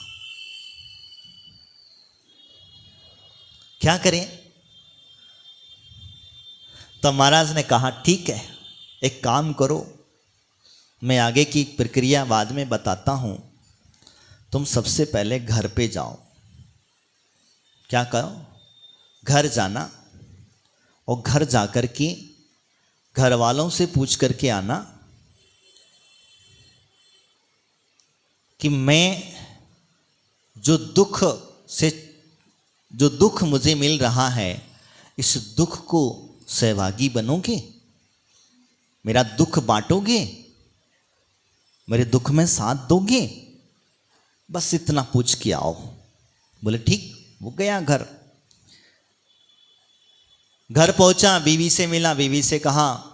क्या करें? तो महाराज ने कहा ठीक है, एक काम करो, मैं आगे की प्रक्रिया बाद में बताता हूं, तुम सबसे पहले घर पे जाओ। क्या करो? घर जाना और घर जाकर के घर वालों से पूछ करके आना कि मैं जो दुख मुझे मिल रहा है, इस दुख को सहभागी बनोगे, मेरा दुख बांटोगे, मेरे दुख में साथ दोगे? बस इतना पूछ के आओ। बोले ठीक। वो गया घर पहुंचा, बीवी से मिला, बीवी से कहा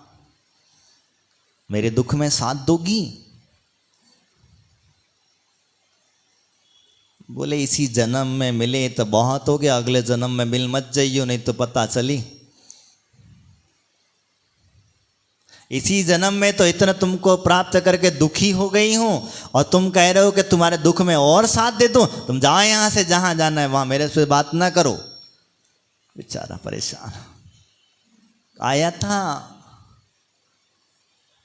मेरे दुख में साथ दोगी? बोले इसी जन्म में मिले तो बहुत हो गया, अगले जन्म में मिल मत जाइयो, नहीं तो पता चली इसी जन्म में तो इतना तुमको प्राप्त करके दुखी हो गई हूं, और तुम कह रहे हो कि तुम्हारे दुख में और साथ दे दूं। तुम जाओ यहां से, जहां जाना है वहां, मेरे से बात ना करो। बेचारा परेशान आया था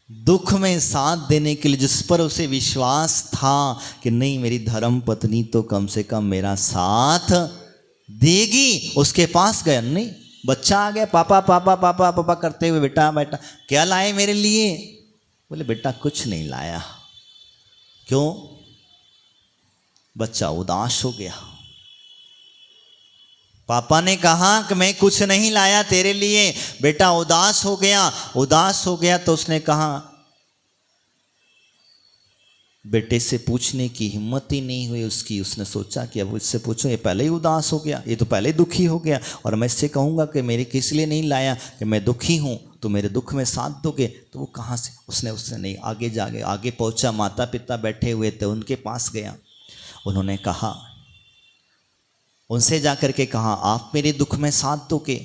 दुख में साथ देने के लिए, जिस पर उसे विश्वास था कि नहीं मेरी धर्म पत्नी तो कम से कम मेरा साथ देगी, उसके पास गया। नहीं, बच्चा आ गया, पापा पापा पापा पापा करते हुए, बेटा बेटा क्या लाए मेरे लिए? बोले बेटा कुछ नहीं लाया। क्यों? बच्चा उदास हो गया। पापा ने कहा कि मैं कुछ नहीं लाया तेरे लिए। बेटा उदास हो गया तो उसने कहा, बेटे से पूछने की हिम्मत ही नहीं हुई उसकी। उसने सोचा कि अब इससे पूछूं, ये पहले ही उदास हो गया, ये तो पहले ही दुखी हो गया, और मैं इससे कहूँगा कि मेरे किस लिए नहीं लाया कि मैं दुखी हूँ, तो मेरे दुख में साथ दोगे? तो वो कहाँ से, उसने नहीं, आगे पहुंचा, माता पिता बैठे हुए थे, उनके पास गया। उन्होंने कहा, उनसे जाकर के कहा, आप मेरे दुख में साथ दोगे?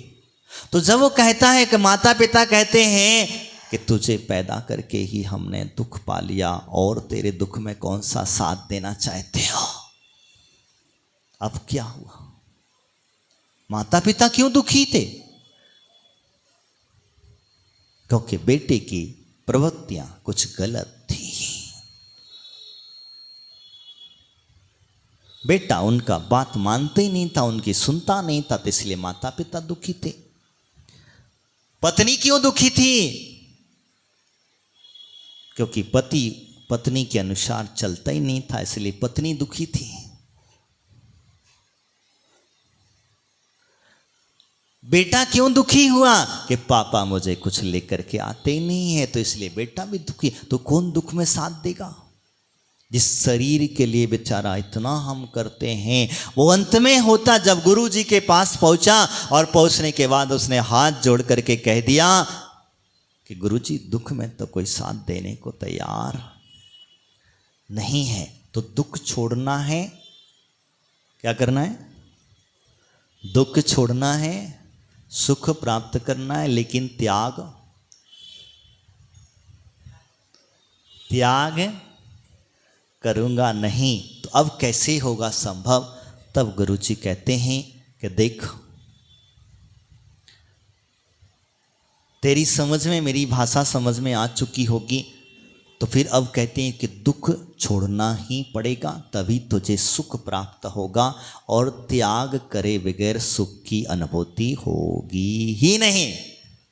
तो जब वो कहता है कि माता पिता कहते हैं कि तुझे पैदा करके ही हमने दुख पा लिया और तेरे दुख में कौन सा साथ देना चाहते हो? अब क्या हुआ? माता पिता क्यों दुखी थे? क्योंकि बेटे की प्रवृत्तियां कुछ गलत थी। बेटा उनका बात मानते ही नहीं था, उनकी सुनता नहीं था, तो इसलिए माता पिता दुखी थे। पत्नी क्यों दुखी थी? क्योंकि पति पत्नी के अनुसार चलता ही नहीं था, इसलिए पत्नी दुखी थी। बेटा क्यों दुखी हुआ? कि पापा मुझे कुछ लेकर के आते ही नहीं है, तो इसलिए बेटा भी दुखी। तो कौन दुख में साथ देगा? जिस शरीर के लिए बेचारा इतना हम करते हैं, वो अंत में होता जब गुरु जी के पास पहुंचा, और पहुंचने के बाद उसने हाथ जोड़ करके कह दिया कि गुरु जी दुख में तो कोई साथ देने को तैयार नहीं है, तो दुख छोड़ना है। क्या करना है? दुख छोड़ना है, सुख प्राप्त करना है, लेकिन त्याग करूंगा नहीं। तो अब कैसे होगा संभव? तब गुरुजी कहते हैं कि देख, तेरी समझ में मेरी भाषा समझ में आ चुकी होगी, तो फिर अब कहते हैं कि दुख छोड़ना ही पड़ेगा, तभी तुझे सुख प्राप्त होगा, और त्याग करे बगैर सुख की अनुभूति होगी ही नहीं।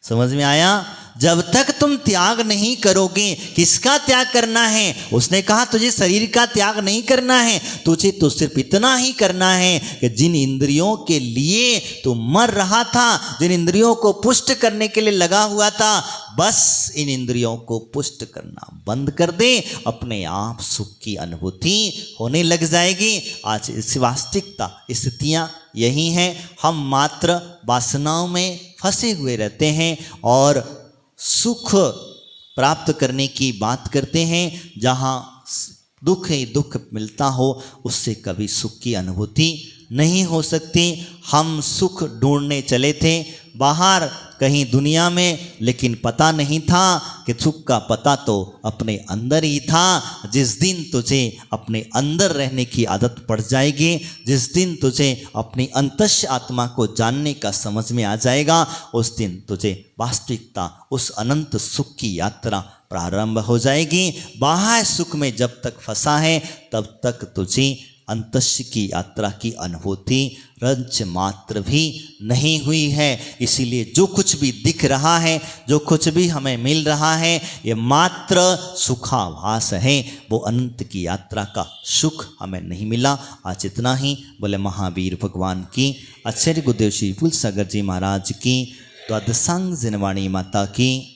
समझ में आया? जब तक तुम त्याग नहीं करोगे, किसका त्याग करना है? उसने कहा तुझे शरीर का त्याग नहीं करना है, तुझे तो सिर्फ इतना ही करना है कि जिन इंद्रियों के लिए तू मर रहा था, जिन इंद्रियों को पुष्ट करने के लिए लगा हुआ था, बस इन इंद्रियों को पुष्ट करना बंद कर दे, अपने आप सुख की अनुभूति होने लग जाएगी। आज इस वास्तविकता स्थितियाँ यही हैं। हम मात्र वासनाओं में फंसे हुए रहते हैं और सुख प्राप्त करने की बात करते हैं। जहाँ दुख ही दुख मिलता हो, उससे कभी सुख की अनुभूति नहीं हो सकती। हम सुख ढूंढने चले थे बाहर कहीं दुनिया में, लेकिन पता नहीं था कि सुख का पता तो अपने अंदर ही था। जिस दिन तुझे अपने अंदर रहने की आदत पड़ जाएगी, जिस दिन तुझे अपनी अंतस्थ आत्मा को जानने का समझ में आ जाएगा, उस दिन तुझे वास्तविकता उस अनंत सुख की यात्रा प्रारंभ हो जाएगी। बाह्य सुख में जब तक फंसा है, तब तक तुझे अंतस्थ की यात्रा की अनुभूति रंच मात्र भी नहीं हुई है। इसीलिए जो कुछ भी दिख रहा है, जो कुछ भी हमें मिल रहा है, ये मात्र सुखाभास है, वो अनंत की यात्रा का सुख हमें नहीं मिला। आज इतना ही। बोले महावीर भगवान की, आचार्य गुरुदेव श्री फूल सागर जी महाराज की, द्वादशांग जिनवाणी माता की।